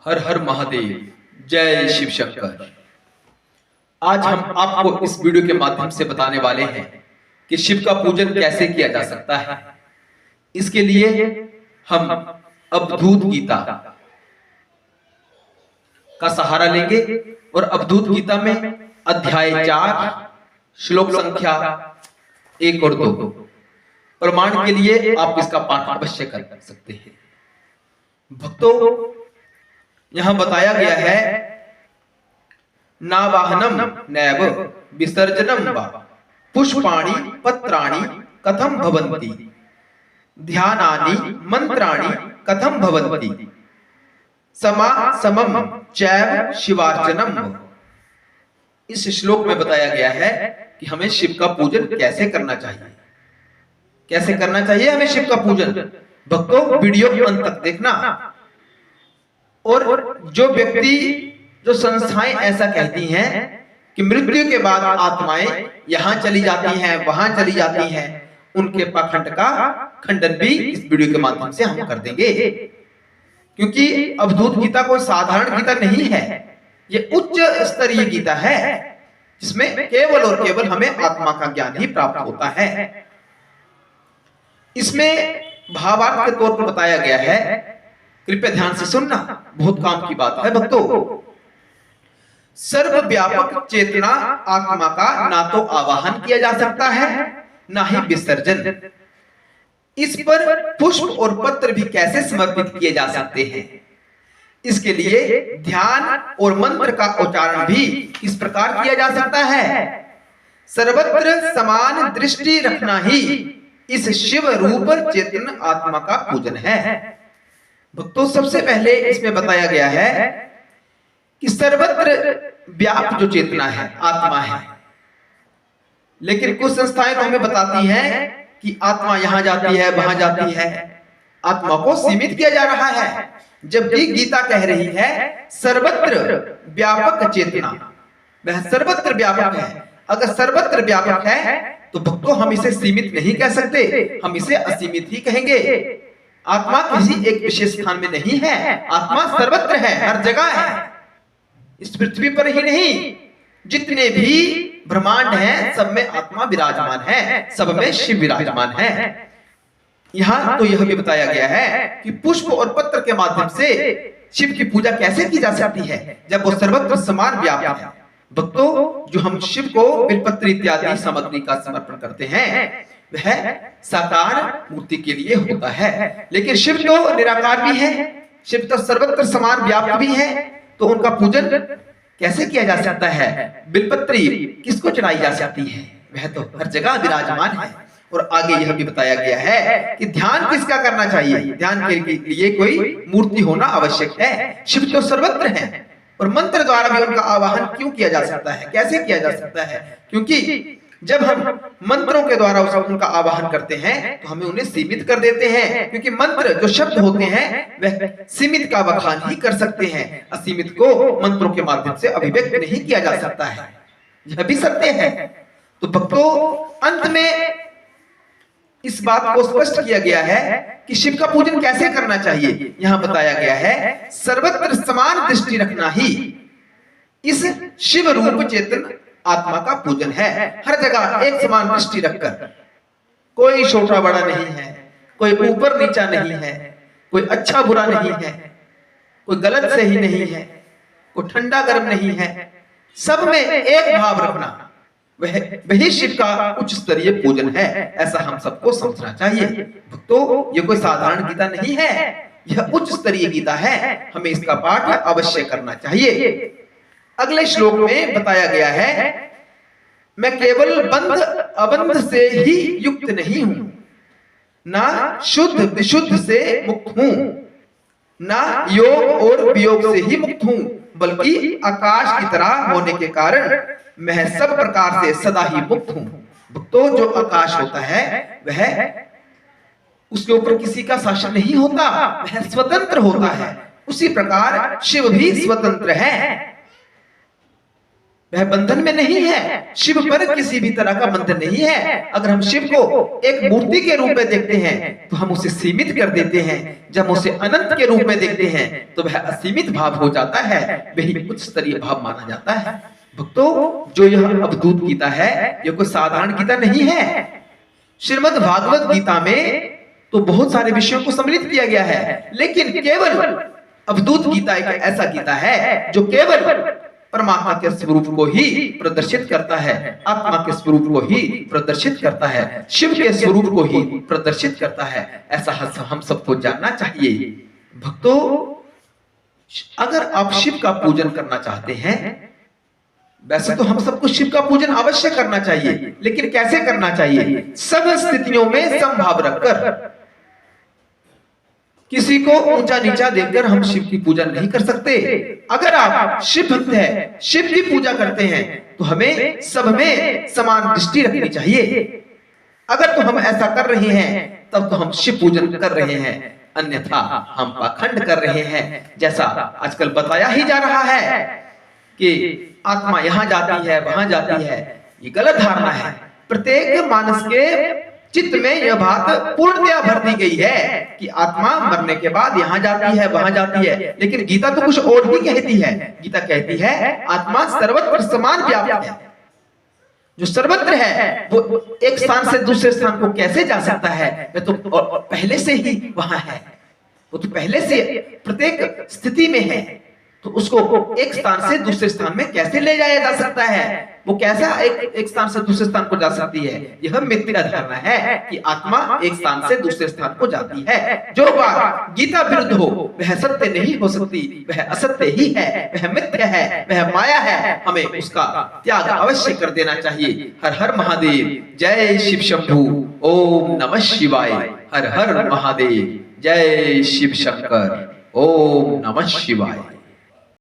हर हर महादेव, जय शिव शंकर। आज हम आपको इस वीडियो के माध्यम से बताने वाले हैं कि शिव का पूजन कैसे किया जा सकता है। इसके लिए हम अवधूत गीता का सहारा लेंगे और अवधूत गीता में अध्याय 4 श्लोक संख्या 1 और 2 प्रमाण के लिए आप इसका पाठ अवश्य कर सकते हैं। भक्तों, यहां बताया गया है नावाहनम नैव विसर्जनम वा पुष्पाणि पत्राणि कथम भवन्ति ध्यानानि मंत्राणि कथम भवन्ति समा समम चैव शिवार्चनम। इस श्लोक में बताया गया है कि हमें शिव का पूजन कैसे करना चाहिए। कैसे करना चाहिए हमें शिव का पूजन। भक्तों, वीडियो अंत तक देखना। और जो व्यक्ति, जो संस्थाएं ऐसा कहती हैं कि मृत्यु के बाद आत्माएं यहां चली जाती हैं, वहां चली जाती हैं, उनके पाखंड का खंडन भी इस वीडियो के माध्यम से हम कर देंगे। क्योंकि अवधूत गीता कोई साधारण गीता नहीं है, ये उच्च स्तरीय गीता है जिसमें केवल और केवल हमें आत्मा का ज्ञान ही प्राप्त होता है। इसमें भावार्थ के तौर पर बताया गया है, कृपया ध्यान से सुनना, बहुत काम की बात है भक्तों। सर्वव्यापक चेतना आत्मा का ना तो आवाहन किया जा सकता है, ना ही विसर्जन। इस पर पुष्प और पत्र भी कैसे समर्पित किए जा सकते हैं। इसके लिए ध्यान और मंत्र का उच्चारण भी इस प्रकार किया जा सकता है। सर्वत्र समान दृष्टि रखना ही इस शिव रूप चेतन आत्मा का पूजन है। भक्तों, सबसे पहले इसमें बताया गया है कि सर्वत्र व्याप्त जो चेतना है आत्मा है, लेकिन कुछ संस्थाएं हमें बताती हैं कि आत्मा यहां जाती है, वहां जाती है, आत्मा को सीमित किया जा रहा है। जबकि गीता कह रही है सर्वत्र व्यापक चेतना, वह सर्वत्र व्यापक है। अगर सर्वत्र व्यापक है तो भक्तों हम इसे सीमित नहीं कह सकते, हम इसे असीमित ही कहेंगे। आत्मा किसी एक विशेष स्थान में नहीं है, आत्मा सर्वत्र है, हर जगह है। इस पृथ्वी पर ही नहीं, जितने भी ब्रह्मांड हैं सब में आत्मा विराजमान है, सब में शिव विराजमान है। यहां तो यह भी बताया गया है कि पुष्प और पत्र के माध्यम से शिव की पूजा कैसे की जा सकती है जब वो सर्वत्र समान व्याप्त है। भक्तों, जो हम शिव को बिलपत्र इत्यादि सामग्री का समर्पण करते हैं वह साकार मूर्ति के लिए होता है, लेकिन शिव तो निराकार भी है, शिव तो सर्वत्र समान व्याप्त भी है। तो उनका पूजन कैसे किया जा सकता है, बिलपत्री किसको चढ़ाई जा सकती है, वह तो हर जगह विराजमान है। और आगे यह भी बताया गया है कि ध्यान किसका करना चाहिए। ध्यान के लिए कोई मूर्ति होना आवश्यक है। शिव तो सर्वत्र है और मंत्र द्वारा भी उनका आवाहन क्यों किया जा सकता है, कैसे किया जा सकता है। क्योंकि जब हम मंत्रों के द्वारा उनका आवाहन करते हैं तो हमें उन्हें सीमित कर देते हैं, क्योंकि मंत्र जो शब्द होते हैं वह सीमित का बखान ही कर सकते हैं, असीमित को मंत्रों के माध्यम से अभिव्यक्त नहीं किया जा सकता है, यह भी सत्य है। तो भक्तों, अंत में इस बात को स्पष्ट किया गया है कि शिव का पूजन कैसे करना चाहिए। यहां बताया गया है सर्वत्र समान दृष्टि रखना ही इस शिव रूप चेतन आत्मा का पूजन है। हर जगह एक समान दृष्टि रखकर, कोई छोटा बड़ा नहीं है, कोई ऊपर नीचा नहीं है, कोई अच्छा बुरा नहीं है, कोई गलत सही नहीं है, कोई ठंडा गर्म नहीं है, सब में एक भाव रखना, वही शिव का उच्च स्तरीय पूजन है। ऐसा हम सबको समझना चाहिए। तो ये कोई साधारण गीता नहीं है, यह उच्च स्तरीय गीता है, हमें इसका पाठ अवश्य करना चाहिए। अगले श्लोक में बताया गया है, मैं केवल बंध अबंध से ही युक्त नहीं हूं, ना शुद्ध विशुद्ध से मुक्त हूं, ना योग और वियोग से ही मुक्त हूं, बल्कि आकाश की तरह होने के कारण मैं सब प्रकार से सदा ही मुक्त हूं। तो जो आकाश होता है वह, उसके ऊपर किसी का शासन नहीं होता, वह स्वतंत्र होता है। उसी प्रकार शिव भी स्वतंत्र है। वह बंधन में नहीं है। शिव पर किसी भी तरह का बंधन नहीं है। अगर हम शिव को एक मूर्ति के रूप में देखते हैं तो हम उसे सीमित कर देते हैं। जब हम उसे अनंत के रूप में देखते हैं तो वह असीमित भाव हो जाता है, वही उच्च स्तरीय भाव माना जाता है। भक्तों, जो यह अवधूत गीता है यह कोई साधारण गीता नहीं है। श्रीमद् भागवत गीता में तो बहुत सारे विषयों को सम्मिलित किया गया है, लेकिन केवल अवधूत गीता एक ऐसा गीता है जो केवल परमात्मा के स्वरूप को ही प्रदर्शित करता है, आत्मा के स्वरूप को ही प्रदर्शित करता है, शिव के स्वरूप को ही प्रदर्शित करता है। ऐसा हम सबको जानना चाहिए। भक्तों, अगर आप शिव का पूजन करना चाहते हैं, वैसे तो हम सबको शिव का पूजन अवश्य करना चाहिए, लेकिन कैसे करना चाहिए? सब स्थितियों में समभाव रखकर। किसी को ऊंचा नीचा देखकर हम शिव की पूजा नहीं कर सकते। अगर आप शिव भक्त हैं, शिव की पूजा करते हैं, तो हमें सब में समान दृष्टि रखनी चाहिए। अगर तो हम ऐसा कर रहे हैं तब तो हम शिव पूजन कर रहे हैं, अन्यथा हम पाखंड कर रहे हैं। जैसा आजकल बताया ही जा रहा है कि आत्मा यहाँ जाती है, वहां जाती है, ये गलत धारणा है। प्रत्येक मानस के चित्त में यह बात पूर्णतया भर दी गई है कि आत्मा मरने के बाद यहाँ जाती है, वहां जाती है, लेकिन गीता तो कुछ और भी कहती है। गीता कहती है आत्मा सर्वत्र समान व्याप्त है। जो सर्वत्र है वो एक स्थान से दूसरे स्थान को कैसे जा सकता है? वह तो पहले से ही वहां है, वो तो पहले से प्रत्येक स्थिति में है, तो उसको एक स्थान से दूसरे स्थान में कैसे ले जाया जा सकता है? वो कैसा एक स्थान से दूसरे स्थान को जा सकती है? यह मिथ्या धारणा है कि आत्मा एक स्थान से दूसरे स्थान को जाती है। जो बात गीता विरुद्ध हो वह सत्य नहीं हो सकती, वह असत्य ही है, वह मिथ्या है, वह माया है। हमें उसका त्याग अवश्य कर देना चाहिए। हर हर महादेव, जय शिव शंभू, ओम नमः शिवाय। हर हर महादेव, जय शिव शंकर, ओम नमः शिवाय।